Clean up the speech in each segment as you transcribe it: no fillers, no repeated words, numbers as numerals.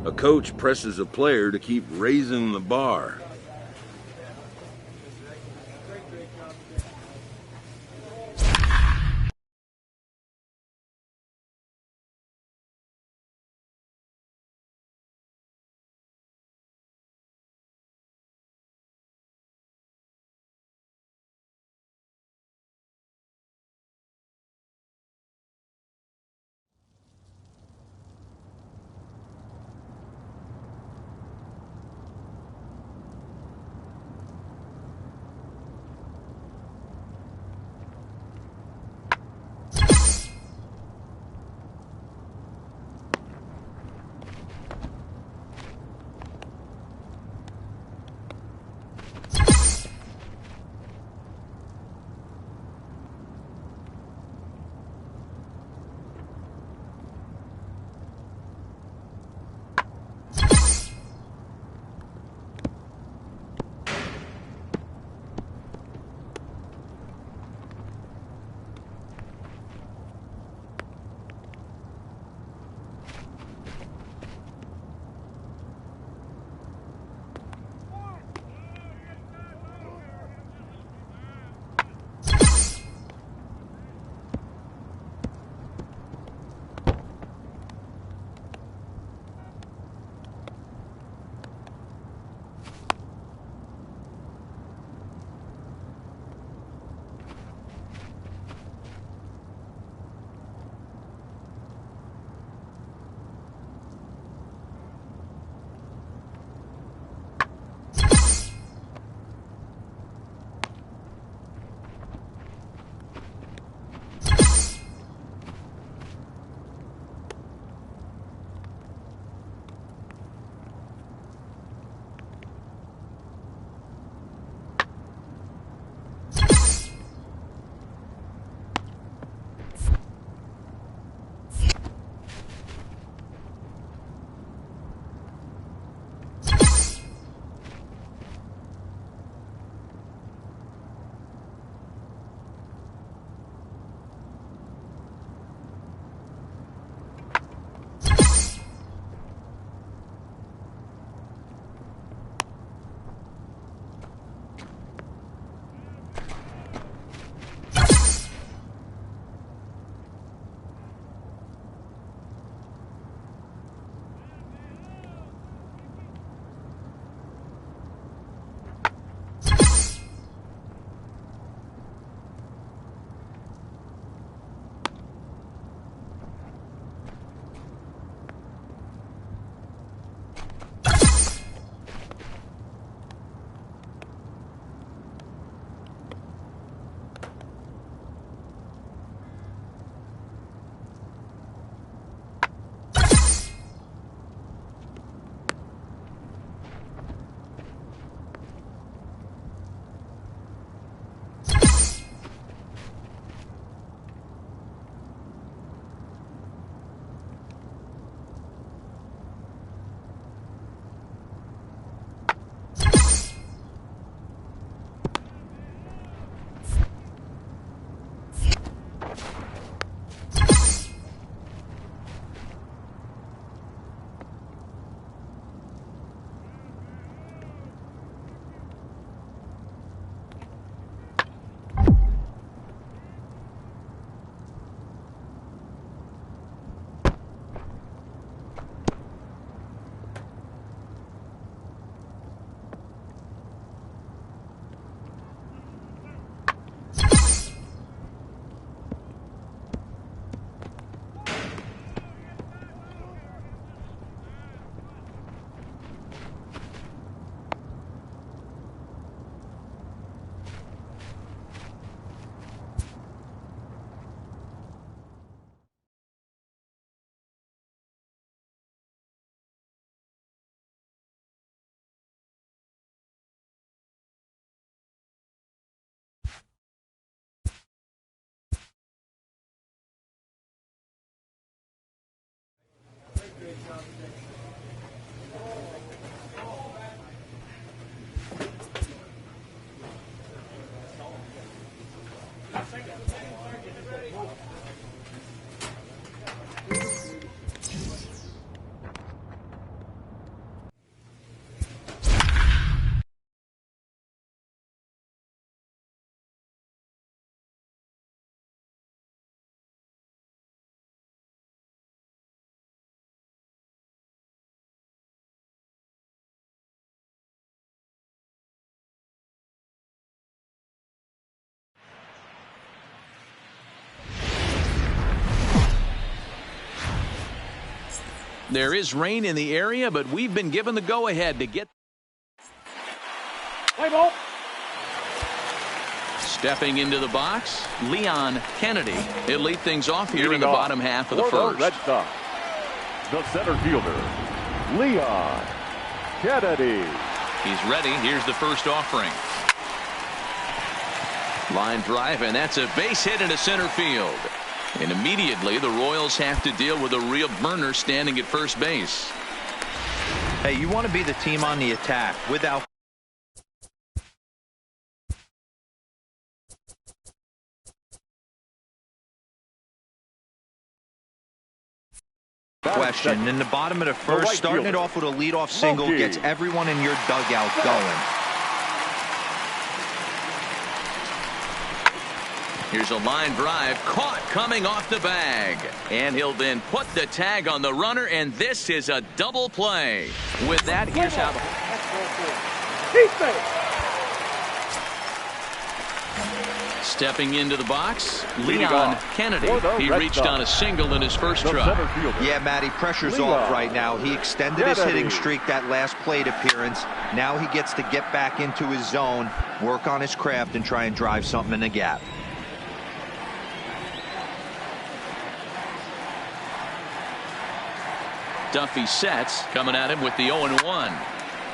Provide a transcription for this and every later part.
A coach presses a player to keep raising the bar. There is rain in the area, but we've been given the go-ahead to get. Play ball. Stepping into the box, Leon Kennedy. He'll lead things off here in the bottom half of the first. Red Sox, the center fielder, Leon Kennedy. He's ready. Here's the first offering. Line drive, and that's a base hit into center field. And immediately the Royals have to deal with a real burner standing at first base. Hey, you want to be the team on the attack without question. In the bottom of the first, starting it off with a leadoff single gets everyone in your dugout going. Here's a line drive caught coming off the bag. And he'll then put the tag on the runner, and this is a double play. With that, here's how the... Stepping into the box, Leon Kennedy. He reached on a single in his first try. Yeah, Matty, pressure's off right now. He extended his hitting streak that last plate appearance. Now he gets to get back into his zone, work on his craft, and try and drive something in the gap. Duffy sets, coming at him with the 0-1.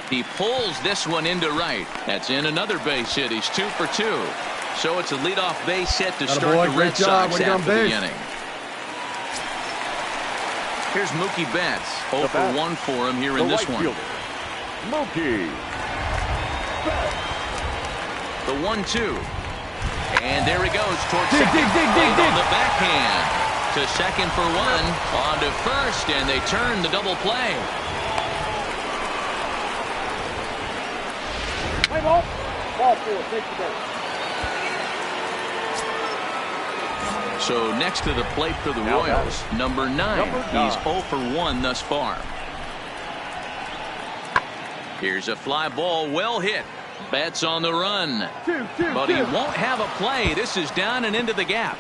He pulls this one into right. That's in another base hit. He's 2 for 2. So it's a leadoff base hit to start the Red Sox after the inning. Here's Mookie Betts. 0 for 1 for him here in this one. Mookie. The 1-2. And there he goes towards second. On the backhand. To second for 1. On to first, and they turn the double play. Play ball. Ball 4. Take the ball. So next to the plate for the Royals, number 9. He's 0 for 1 thus far. Here's a fly ball, well hit. Betts on the run. But he won't have a play. This is down and into the gap.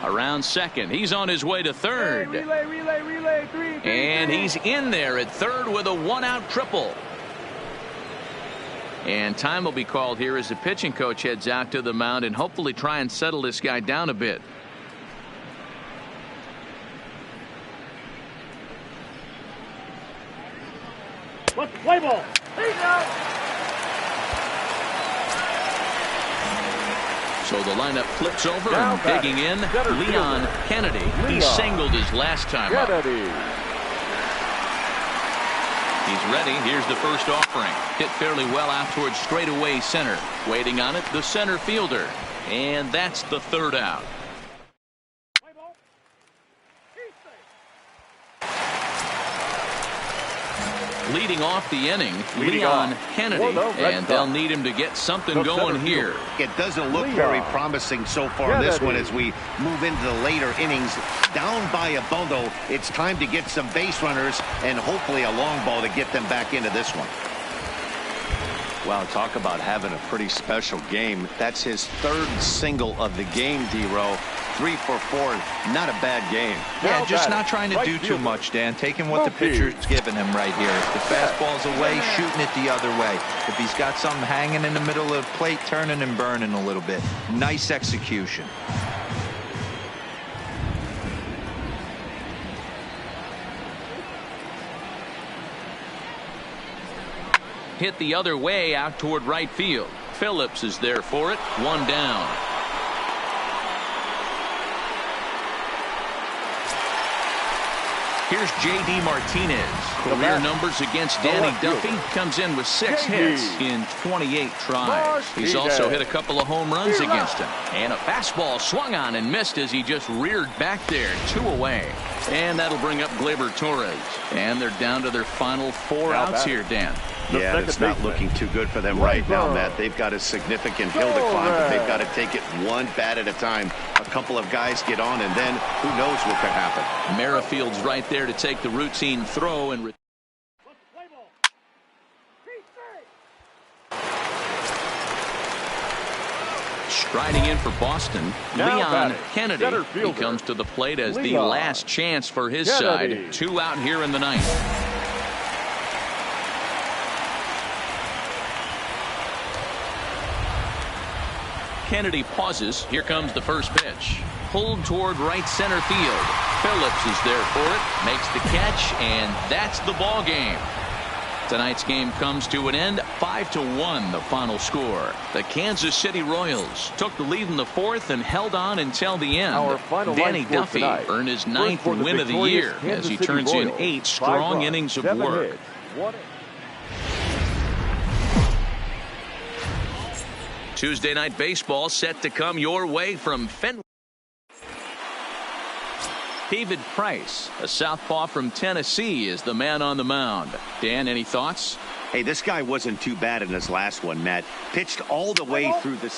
Around second. He's on his way to third. Relay, 3. And he's in there at third with a 1-out triple. And time will be called here as the pitching coach heads out to the mound and hopefully try and settle this guy down a bit. Let's play ball. So the lineup flips over and digging in, Leon Kennedy. He singled his last time up. He's ready. Here's the first offering. Hit fairly well out towards straightaway center. Waiting on it, the center fielder. And that's the third out. Leading off the inning, Leon Kennedy, and they'll need him to get something going here. It doesn't look very promising so far in this one as we move into the later innings. Down by a bundle, it's time to get some base runners and hopefully a long ball to get them back into this one. Wow, talk about having a pretty special game. That's his third single of the game, D-Row. 3 for 4, not a bad game. Yeah, just not trying to do too much, Dan. Taking what the pitcher's giving him right here. If the fastball's away, shooting it the other way. If he's got something hanging in the middle of the plate, turning and burning a little bit. Nice execution. Hit the other way out toward right field. Phillips is there for it. 1 down. Here's J.D. Martinez. Career numbers against Danny Duffy. Comes in with 6 hits in 28 tries. He's also hit a couple of home runs against him. And a fastball swung on and missed as he just reared back there. 2 away. And that'll bring up Gleyber Torres. And they're down to their final 4 outs here, Dan. Yeah, it's not looking too good for them right now, Matt. They've got a significant hill to climb, but they've got to take it one bat at a time. A couple of guys get on, and then who knows what could happen. Merrifield's right there to take the routine throw and Striding in for Boston, Now Leon batting, Kennedy. center He fielder, comes to the plate as the Leon last chance for his Kennedy. side. 2 out here in the ninth. Kennedy pauses. Here comes the first pitch. Pulled toward right center field. Phillips is there for it. Makes the catch, and that's the ball game. Tonight's game comes to an end. 5-1 the final score. The Kansas City Royals took the lead in the 4th and held on until the end. Our final Danny line score Duffy tonight. earned his First 9th for the win of the victorious year Kansas as he City turns in Royals. 8 5 strong runs, innings of 7 work. hits, 1. Tuesday night baseball set to come your way from Fenway. David Price, a southpaw from Tennessee, is the man on the mound. Dan, any thoughts? Hey, this guy wasn't too bad in his last one, Matt. Pitched all the way through the...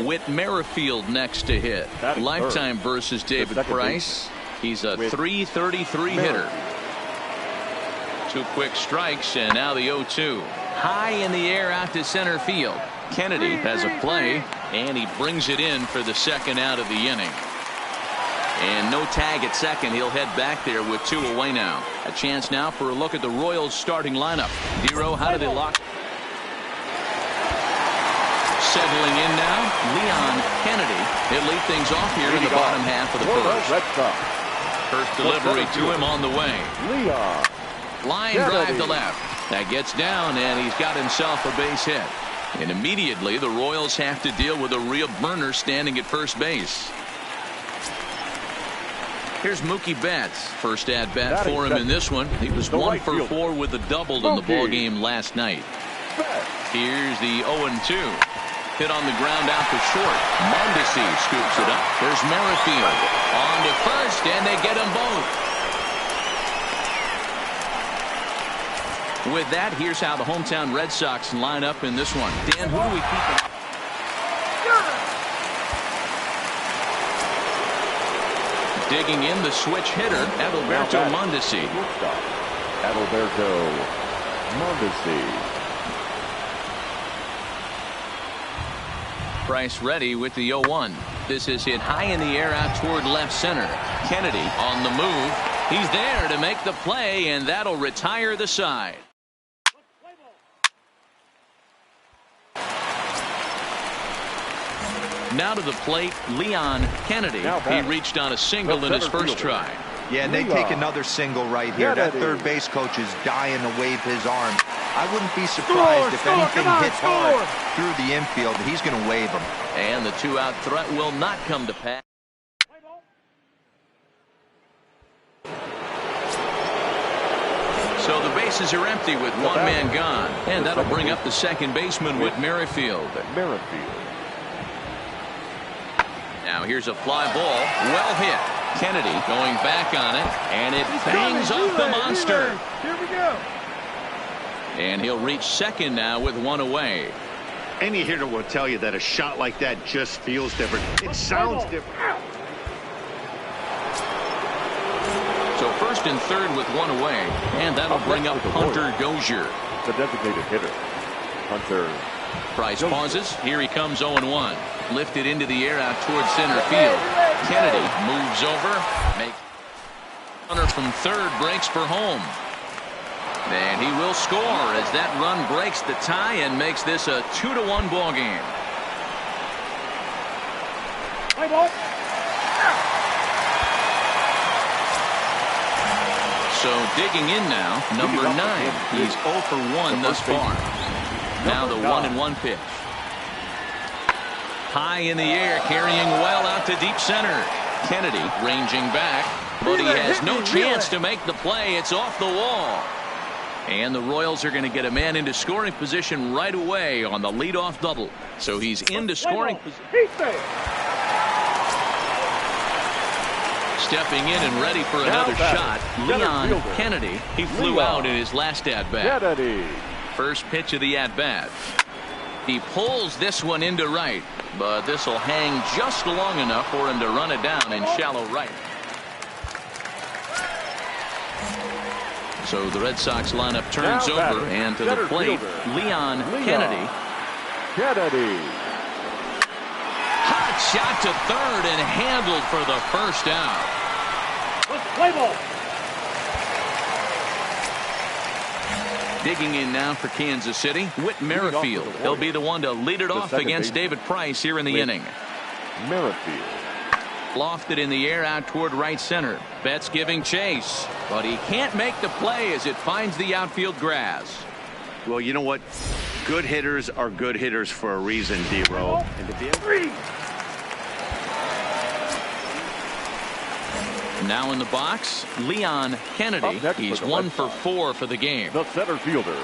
Whit Merrifield next to hit. Batting Lifetime third. versus David second Price. He's a Whit .333 hitter. 2 quick strikes, and now the 0-2. High in the air out to center field. Kennedy has a play, and he brings it in for the second out of the inning. And no tag at second. He'll head back there with 2 away now. A chance now for a look at the Royals starting lineup. Dero, how do they lock? Settling in now, Leon Kennedy. He'll lead things off here in the bottom half of the first. First delivery to him on the way. Leon Line drive to left. That gets down, and he's got himself a base hit. And immediately the Royals have to deal with a real burner standing at first base. Here's Mookie Betts. First at bat for him in this one. He was 1 for 4 with a double in the ball game last night. Here's the 0-2. Hit on the ground out to short. Mondesi scoops it up. There's Merrifield on to first, and they get them both. With that, here's how the hometown Red Sox line up in this one. Dan, who do we keep? Digging in the switch hitter, Adalberto Mondesi. Adalberto Mondesi. Price ready with the 0-1. This is hit high in the air out toward left center. Kennedy on the move. He's there to make the play, and that'll retire the side. Now to the plate, Leon Kennedy. He reached on a single in his first try. Yeah, and they take another single right here. That third base coach is dying to wave his arm. I wouldn't be surprised if anything hits hard through the infield. He's going to wave them. And the 2-out threat will not come to pass. So the bases are empty with 1 man gone. And that'll bring up the second baseman with Merrifield. Now here's a fly ball. Well hit. Kennedy going back on it. And it bangs off the monster. Here we go. And he'll reach second now with 1 away. Any hitter will tell you that a shot like that just feels different. It sounds different. So first and third with 1 away. And that'll bring up Hunter Dozier. The designated hitter. Hunter. Price pauses. Here he comes 0-1. Lifted into the air out towards center field. Kennedy moves over. Makes runner from third breaks for home. And he will score as that run breaks the tie and makes this a 2-1 ball game. So digging in now, number 9. He's 0 for 1 thus far. Now the 1-1 pitch. High in the air, carrying well out to deep center. Kennedy ranging back, but he has no chance to make the play. It's off the wall. And the Royals are going to get a man into scoring position right away on the leadoff double. So he's into scoring position. Stepping in and ready for another shot, Leon Kennedy. He flew out in his last at-bat. First pitch of the at-bat. He pulls this one into right, but this will hang just long enough for him to run it down in shallow right. So the Red Sox lineup turns over, and to the plate, Leon Kennedy. Hot shot to third and handled for the first out. Play ball. Digging in now for Kansas City, Whit Merrifield. He'll be the one to lead it off against David Price here in the inning. Merrifield. Lofted in the air out toward right center. Betts giving chase, but he can't make the play as it finds the outfield grass. Well, you know what? Good hitters are good hitters for a reason, D-Row. Now in the box, Leon Kennedy. He's 1 for 4 for the game. The center fielder.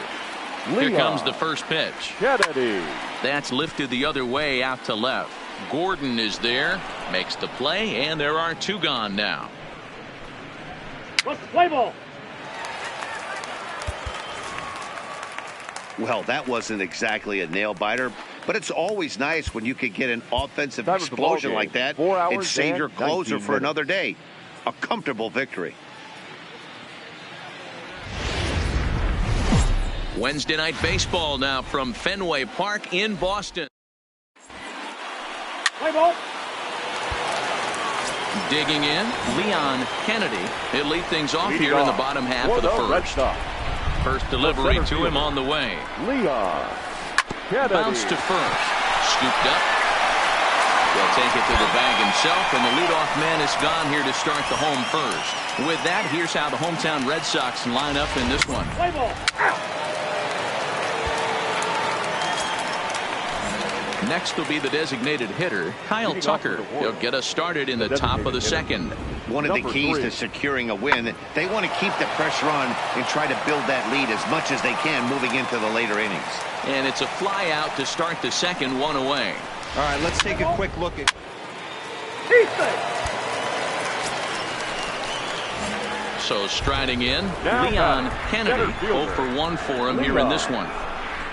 Here comes the first pitch. Kennedy. That's lifted the other way out to left. Gordon is there, makes the play, and there are 2 gone now. What's the play ball? Well, that wasn't exactly a nail-biter, but it's always nice when you can get an offensive explosion like that and save your closer for another day. A comfortable victory. Wednesday Night Baseball now from Fenway Park in Boston. Play ball. Digging in, Leon Kennedy. He'll lead things off here in the bottom half of the first. First delivery to him on the way. Leon Kennedy. Bounce to first. Scooped up. He'll take it to the bag himself, and the leadoff man is gone here to start the home first. With that, here's how the hometown Red Sox line up in this one. Play ball. Next will be the designated hitter, Kyle Tucker. He'll get us started in the top of the second. One of the keys to securing a win, they want to keep the pressure on and try to build that lead as much as they can moving into the later innings. And it's a fly out to start the second, 1 away. All right, let's take a quick look at. So striding in, Leon Kennedy. 0 for 1 for him here in this one.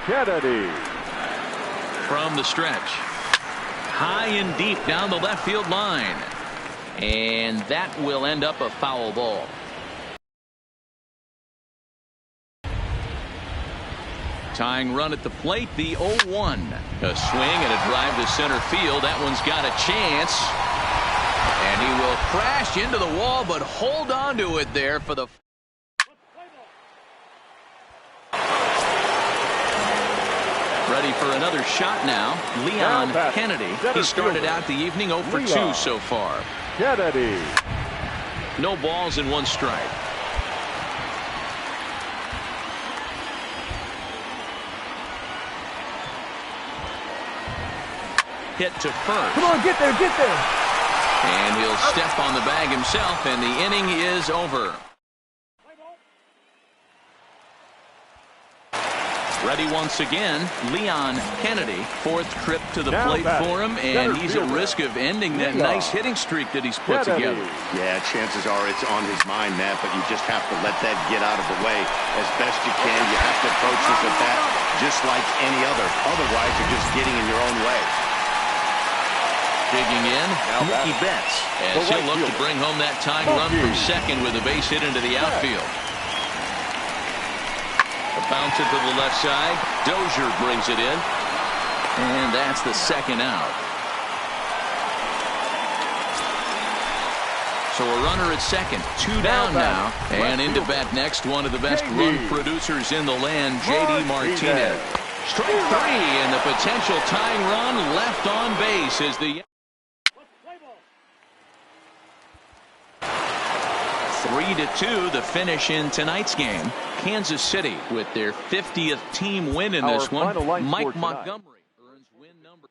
Kennedy. From the stretch. High and deep down the left field line. And that will end up a foul ball. Tying run at the plate, the 0-1. A swing and a drive to center field. That one's got a chance. And he will crash into the wall, but hold on to it there for the... Ready for another shot now. Leon Kennedy. He started out the evening 0 for 2 so far. Kennedy. No balls and 1 strike. Hit to first. Come on, get there, get there. And he'll step on the bag himself, and the inning is over. Ready once again, Leon Kennedy. 4th trip to the plate for him, and he's at risk of ending that nice hitting streak that he's put together. Yeah, chances are it's on his mind, Matt, but you just have to let that get out of the way as best you can. You have to approach this at bat just like any other. Otherwise, you're just getting in your own way. Digging in, Mookie Betts, as he'll look to bring home that tying run from second with a base hit into the outfield. A bouncer to the left side. Dozier brings it in. And that's the second out. So a runner at second. 2 down now. And into bat next, one of the best run producers in the land, J.D. Martinez. Strike 3, and the potential tying run left on base as the... 3-2 the finish in tonight's game. Kansas City with their 50th team win in this one. Mike Montgomery earns win number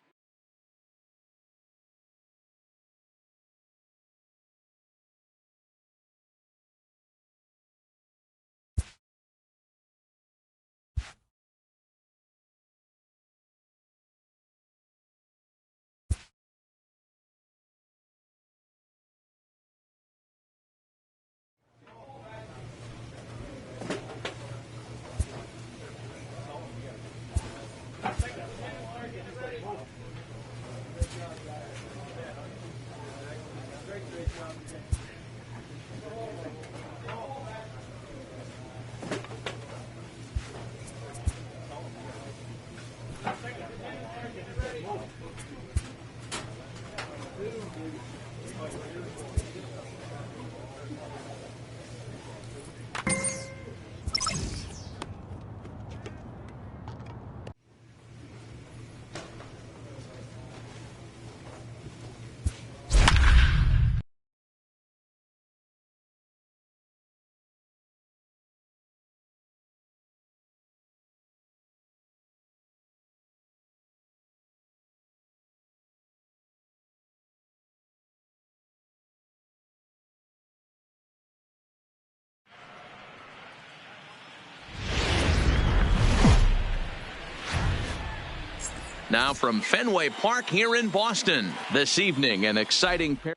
Now from Fenway Park here in Boston. This evening, an exciting pair.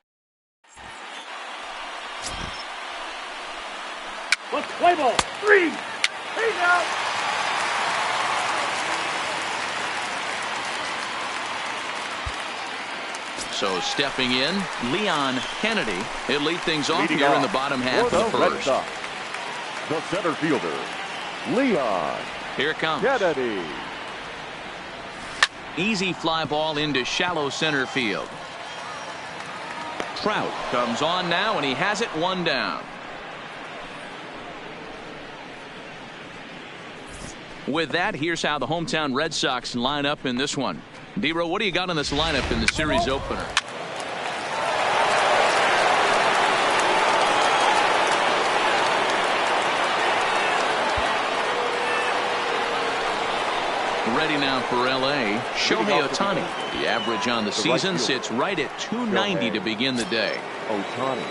Let's play ball. 3. Hey now. So stepping in, Leon Kennedy. He'll lead things off Leading here off in the bottom half of the Red first. Sox, the center fielder, Leon Here it comes. Kennedy. Easy fly ball into shallow center field. Trout comes on now, and he has it 1 down. With that, here's how the hometown Red Sox line up in this one. D-Row, what do you got on this lineup in the series opener? Ready now for L.A., Shohei Ohtani. The average on the season sits right at 290 to begin the day. Ohtani.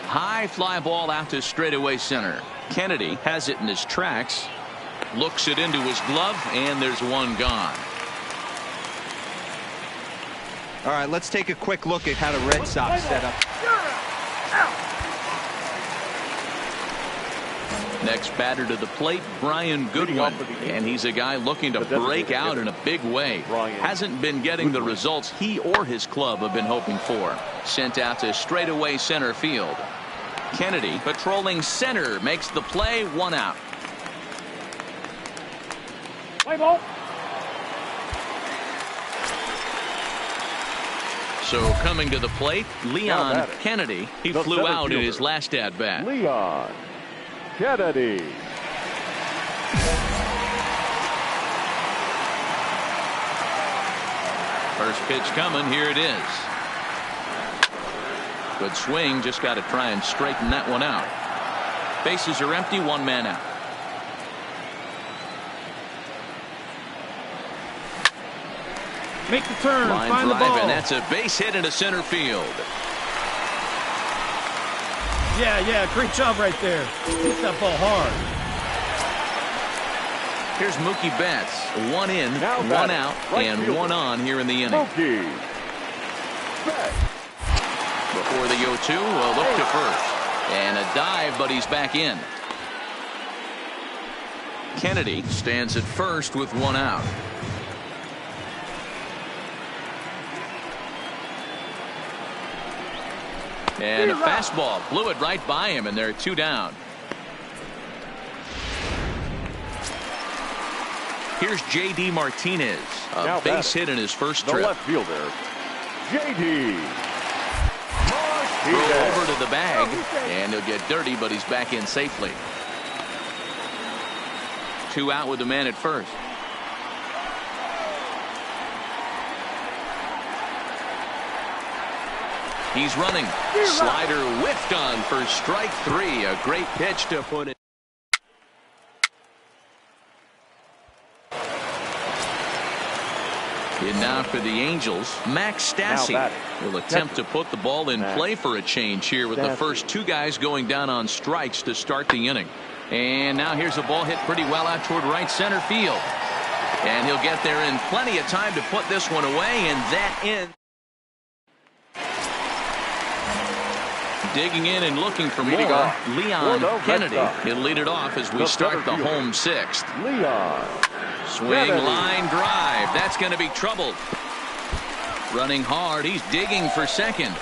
High fly ball out to straightaway center. Kennedy has it in his tracks. Looks it into his glove, and there's 1 gone. All right, let's take a quick look at how the Red Sox set up. Next batter to the plate, Brian Goodwin. And he's a guy looking to break out in a big way. Hasn't been getting the results he or his club have been hoping for. Sent out to straightaway center field. Kennedy patrolling center makes the play, 1 out. Play ball. So coming to the plate, Leon Kennedy. He flew out in his last at bat. Leon Kennedy. First pitch coming. Here it is. Good swing. Just got to try and straighten that one out. Bases are empty. 1 man out. Make the turn. Line Find drive, the ball. and that's a base hit into center field. Yeah, great job right there. Hit that ball hard. Here's Mookie Betts. 1 in, Now 1 batting, out, right and fielder. 1 on here in the inning. Mookie Betts. Before the 0-2, a look to first. And a dive, but he's back in. Kennedy stands at first with 1 out. And a fastball blew it right by him, and they're 2 down. Here's J.D. Martinez, a base hit in his first The trip. left fielder, J.D. Throw Martinez. over to the bag, and he'll get dirty, but he's back in safely. 2 out with the man at first. He's running. Slider whiffed on for strike 3. A great pitch to put it. And now for the Angels, Max Stassi will attempt to put the ball in play for a change here with the first 2 guys going down on strikes to start the inning. And now here's a ball hit pretty well out toward right center field. And he'll get there in plenty of time to put this one away, and that ends. Digging in and looking for more, Leon Kennedy. He'll lead it off as we start the home 6th. Leon Swing, Kennedy. line drive. That's going to be troubled. Running hard. He's digging for second.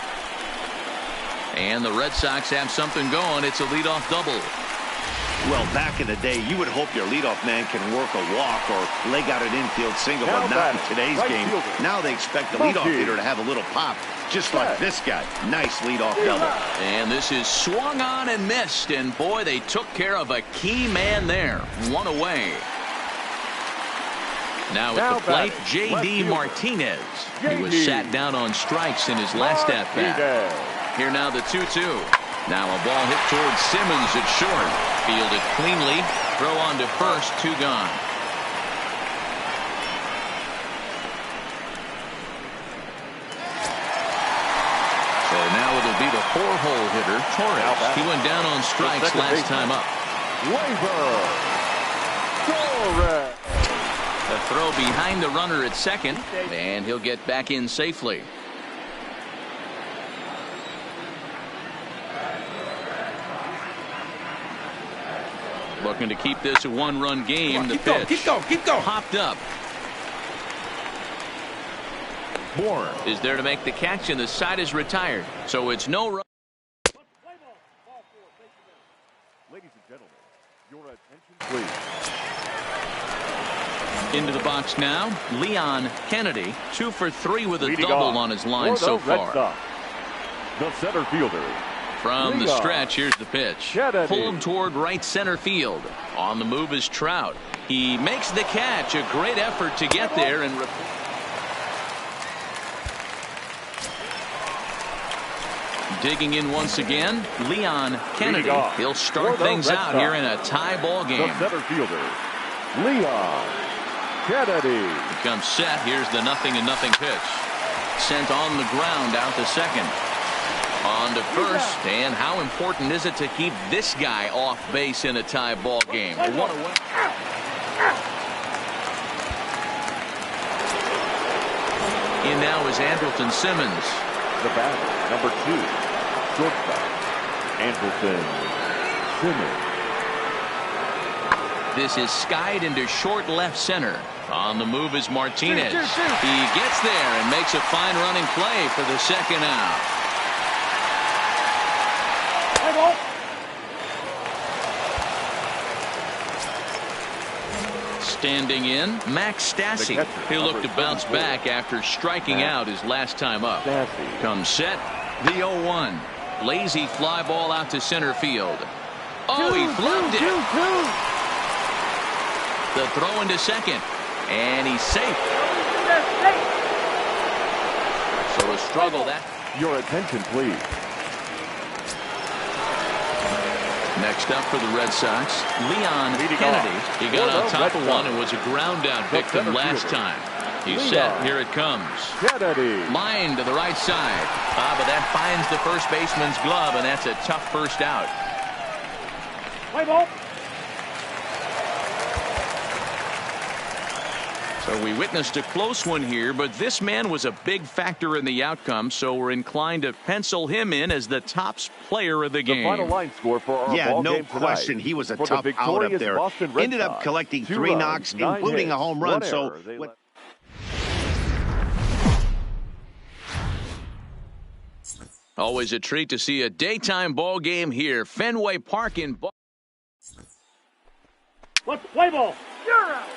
And the Red Sox have something going. It's a leadoff double. Well, back in the day, you would hope your leadoff man can work a walk or leg out an infield single, but not in today's game. Now they expect the leadoff hitter to have a little pop, just like this guy. Nice leadoff double. And this is swung on and missed. And boy, they took care of a key man there. 1 away. Now at the plate, J.D. Martinez. He was sat down on strikes in his last at-bat. Here now the 2-2. Now a ball hit towards Simmons at short. Fielded cleanly. Throw on to first. 2 gone. four-hole hitter, Torres. He went down on strikes last time up. Torres. A throw behind the runner at second, and he'll get back in safely. Looking to keep this a one-run game. The pitch. Keep going. Popped up. Bourne is there to make the catch, and the side is retired. So it's no run. Ladies and gentlemen, your attention, please. Into the box now, Leon Kennedy, 2 for 3 with a Leading double off on his line for the so Red far. Sox, the center fielder. From the Leon stretch, here's the pitch. Kennedy. Pulled toward right center field. On the move is Trout. He makes the catch. A great effort to get there. And digging in once again, Leon Kennedy. He'll start things out here in a tie ball game. The center fielder, Leon Kennedy. Becomes set. Here's the 0-0 pitch. Sent on the ground out to second. On to first, and how important is it to keep this guy off base in a tie ball game? One away. In now is Andrelton Simmons. The batter, number 2, shortstop, Andrelton Simmons. This is skied into short left center. On the move is Martinez. He gets there and makes a fine running play for the second out. Standing in, Max Stassi. He'll look to bounce back after striking out his last time up. Comes set, the 0-1. Lazy fly ball out to center field. Oh, he flubbed it. The throw into second, and he's safe. So a struggle that. Your attention, please. Next up for the Red Sox, Leon Kennedy. He got on top of one and was a ground out victim last time. He's set. Here it comes. Kennedy. Line to the right side. But that finds the first baseman's glove, and that's a tough first out. Play ball. So we witnessed a close one here, but this man was a big factor in the outcome, so we're inclined to pencil him in as the top player of the game. The final line score for our ball no game question. tonight. He was a For tough the out up victorious there. Boston Red Ended up Sox, collecting 2 3 runs, knocks, 9 including hits, a home run. 1 So error. They Always a treat to see a daytime ball game here. Fenway Park in Boston. Let's play ball. You're out.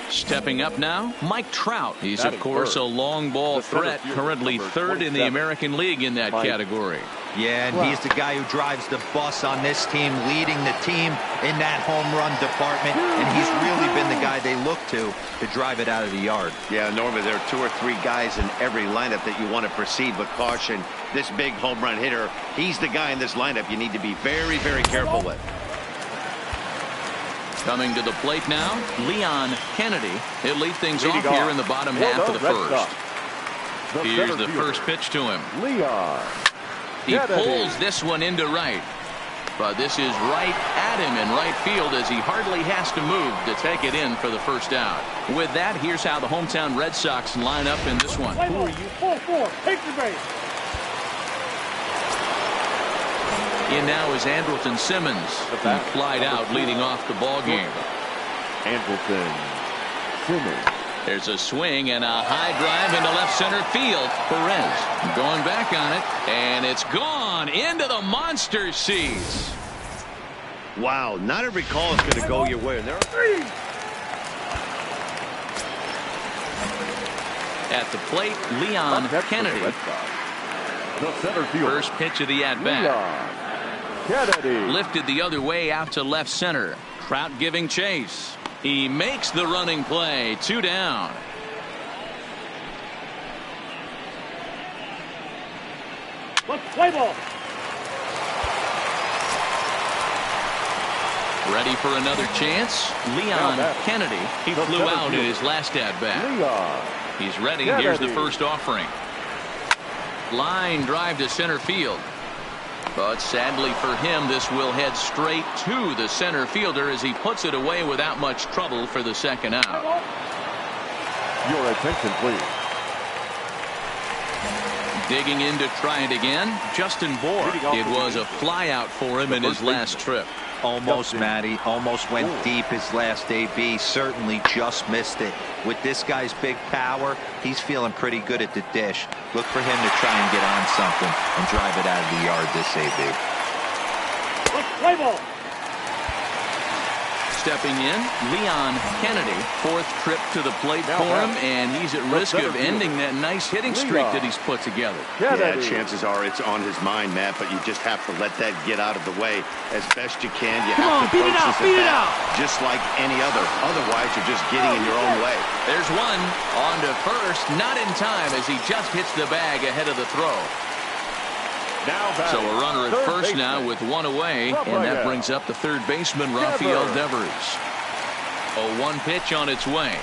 Stepping up now, Mike Trout. He's, of course, a long ball threat, currently 3rd in the American League in that category. Yeah, and he's the guy who drives the bus on this team, leading the team in that home run department, and he's really been the guy they look to drive it out of the yard. yeah, Norma, there are 2 or 3 guys in every lineup that you want to proceed with caution. This big home run hitter, he's the guy in this lineup you need to be very, very careful with. Coming to the plate now, Leon Kennedy. He'll lead things off here in the bottom half of the first. Here's the first pitch to him. Leon. He pulls this one into right. But this is right at him in right field as he hardly has to move to take it in for the first out. With that, here's how the hometown Red Sox line up in this one. Who are you? 4-4. Take the base. In now is Andrelton Simmons. He flied out leading off the ball game. Andrelton Simmons. There's a swing and a high drive into left center field. Perez going back on it, and it's gone into the monster seats. Wow, not every call is going to go your way. And there are at the plate, Leon Kennedy. The center field. First pitch of the at-bat. Kennedy. Lifted the other way out to left center. Trout giving chase. He makes the running play. 2 down. Let's play ball. Ready for another chance. Leon Kennedy. He flew out in his last at-bat. Leon. He's ready. Kennedy. Here's the first offering. Line drive to center field. But sadly for him, this will head straight to the center fielder as he puts it away without much trouble for the second out. Your attention, please. Digging in to try it again, Justin Bour. It was a fly out for him in his last trip. Almost, Matty. Almost went deep his last AB. Certainly just missed it. With this guy's big power, he's feeling pretty good at the dish. Look for him to try and get on something and drive it out of the yard this AB. Play ball. Stepping in, Leon Kennedy, fourth trip to the plate for him, and he's at risk of ending that nice hitting streak that he's put together. Yeah, chances are it's on his mind, Matt, but you just have to let that get out of the way as best you can. You have to approach this at bat just like any other. Otherwise, you're just getting in your own way. There's one on to first, not in time as he just hits the bag ahead of the throw. So a runner at first now with one away, and that brings up the third baseman, Rafael Devers. A 1 pitch on its way.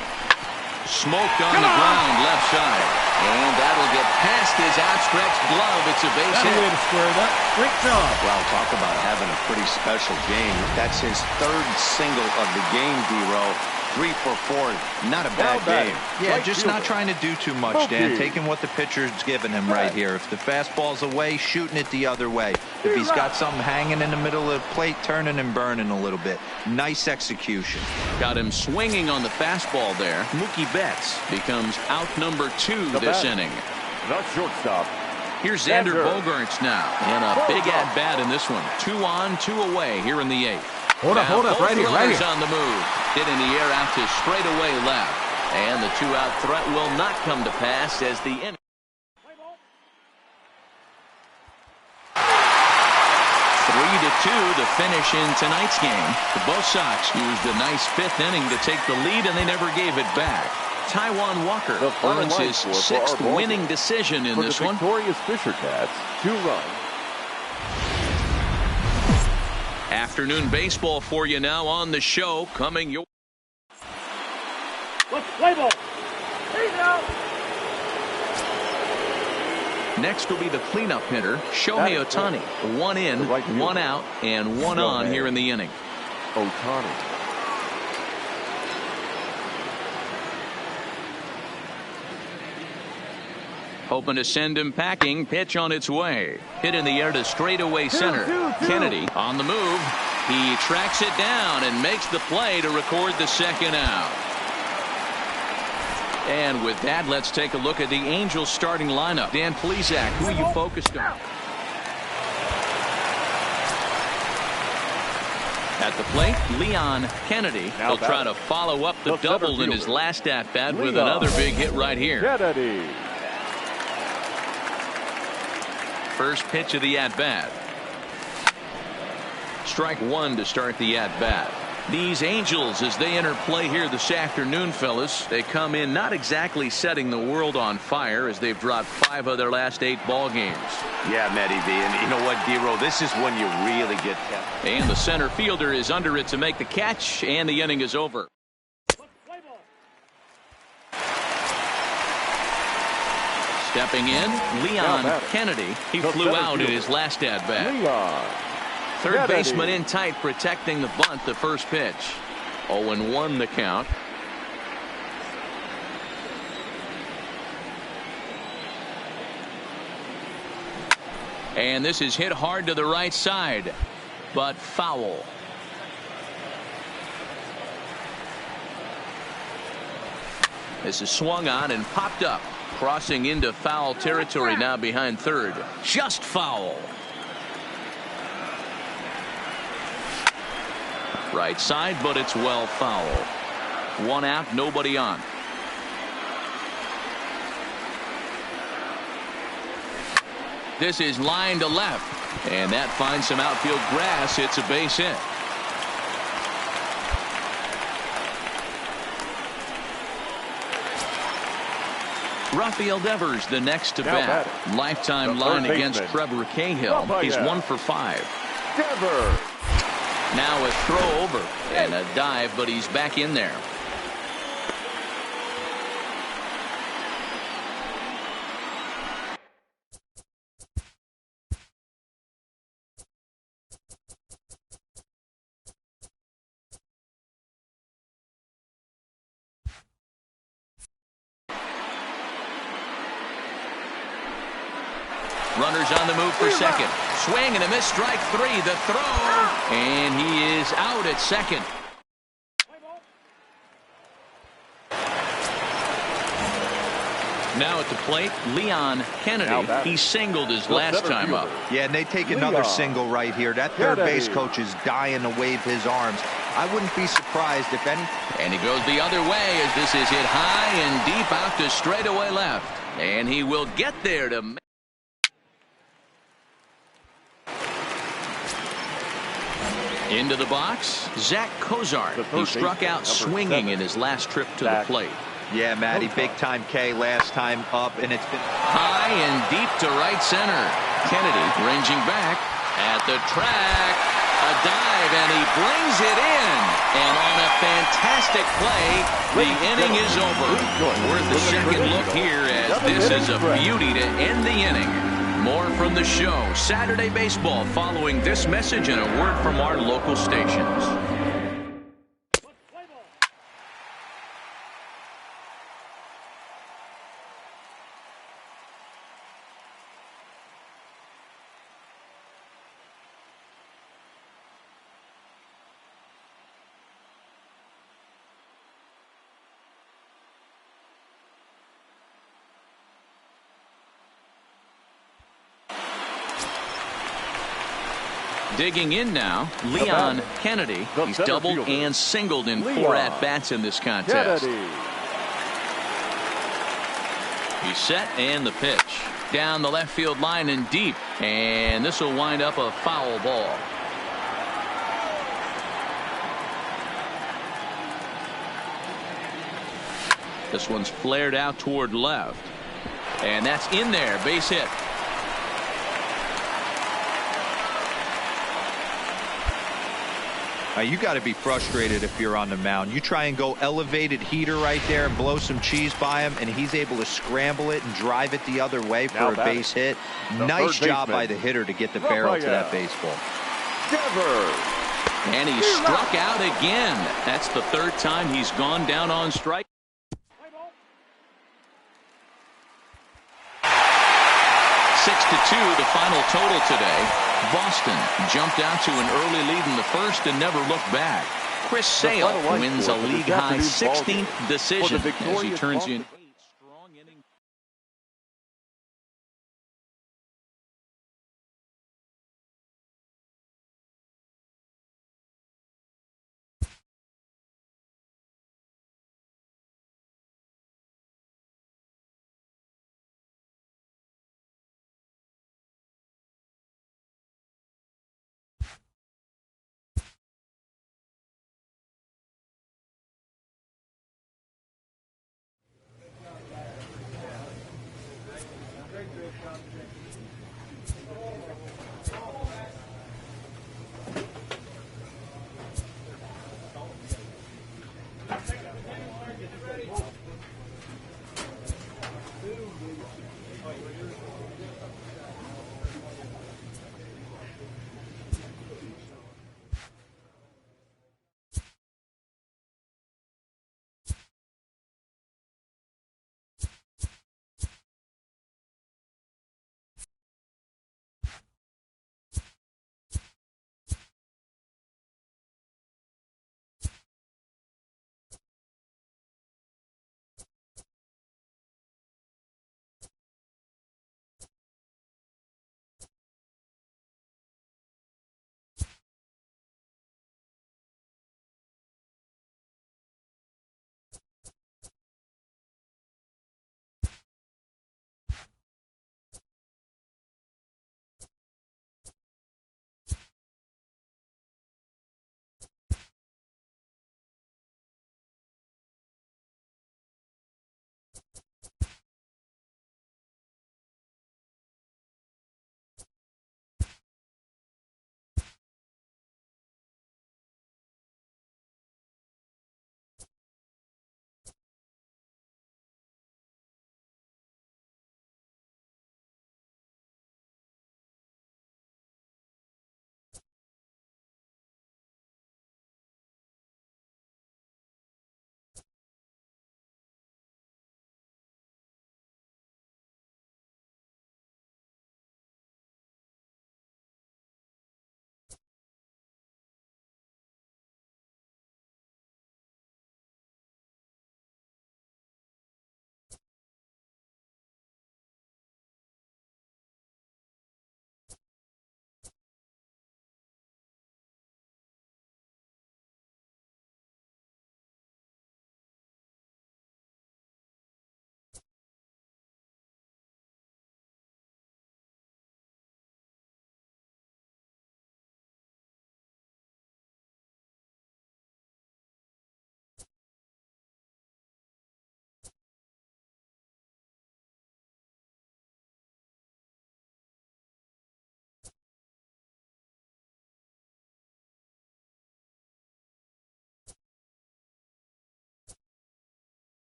Smoked on the ground left side. And that'll get past his outstretched glove. It's a base hit. Way to square that. Great job. Well, talk about having a pretty special game. That's his third single of the game, D-Row. 3 for 4. Not a bad game. Yeah, just not trying to do too much, Dan. Taking what the pitcher's giving him right here. If the fastball's away, shooting it the other way. If he's got something hanging in the middle of the plate, turning and burning a little bit. Nice execution. Got him swinging on the fastball there. Mookie Betts becomes out number 2 this inning. The shortstop. Here's Xander Bogaerts now. And a big at-bat in this one. 2 on, 2 away here in the 8th. Hold up, right here. On the move. Hit in the air out to straightaway left. And the 2-out threat will not come to pass as the inning. 3-2 the finish in tonight's game. The both Sox used a nice 5th inning to take the lead, and they never gave it back. Taijuan Walker earns his 6th winning decision in this one. Victorious Fisher Cats, 2 runs. Afternoon baseball for you now on the show. Coming your Play ball. There you go. next will be the cleanup hitter, Shohei Ohtani. 1 in, 1 out, and 1 on here in the inning. Ohtani. Hoping to send him packing. Pitch on its way. Hit in the air to straightaway center. Kennedy on the move. He tracks it down and makes the play to record the second out. And with that, let's take a look at the Angels starting lineup. Dan Plesac, who are you focused on? At the plate, Leon Kennedy will try to follow up the double in his last at-bat with another big hit right here. Kennedy. First pitch of the at-bat. Strike 1 to start the at-bat. These Angels, as they enter play here this afternoon, fellas, they come in not exactly setting the world on fire as they've dropped 5 of their last 8 ball games. Yeah, Matty V. And you know what, D-Row? This is when you really get kept. And the center fielder is under it to make the catch, and the inning is over. Stepping in, Leon Kennedy. He flew out in his last at-bat. Third baseman in tight, protecting the bunt, the first pitch. 0-1 the count. And this is hit hard to the right side, but foul. This is swung on and popped up. Crossing into foul territory now behind third. Just foul. Right side, but it's well foul. 1 out, nobody on. This is line to left, and that finds some outfield grass. It's a base hit. Rafael Devers, the next to bat. Lifetime line against Trevor Cahill. He's 1 for 5. Devers. Now a throw over and a dive, but he's back in there. Runners on the move for second. Swing and a miss, strike three. The throw, and he is out at second. Now at the plate, Leon Kennedy. He singled his last time up. Yeah, and they take another single right here. That third base coach is dying to wave his arms. I wouldn't be surprised if any. And he goes the other way as this is hit high and deep out to straightaway left. And he will get there to. Into the box, Zach Cozart. He struck out swinging in his last trip to the plate. Yeah, Matty, big-time K last time up, and it's been high and deep to right center. Kennedy ranging back at the track. A dive, and he brings it in. And on a fantastic play, the inning is over. Worth a second look here as this is a beauty to end the inning. More from the show, Saturday Baseball, following this message and a word from our local stations. Digging in now, Leon Kennedy. He's doubled and singled in 4 at-bats in this contest. He's set and the pitch. Down the left field line and deep. And this will wind up a foul ball. This one's flared out toward left. And that's in there. Base hit. You got to be frustrated if you're on the mound. You try and go elevated heater right there and blow some cheese by him, and he's able to scramble it and drive it the other way for a base hit. Nice job by the hitter to get the barrel to that baseball. And he struck out again. That's the third time he's gone down on strike. 6-2 the final total today. Boston jumped out to an early lead in the first and never looked back. Chris Sale wins a league-high 16th decision as he turns in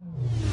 it.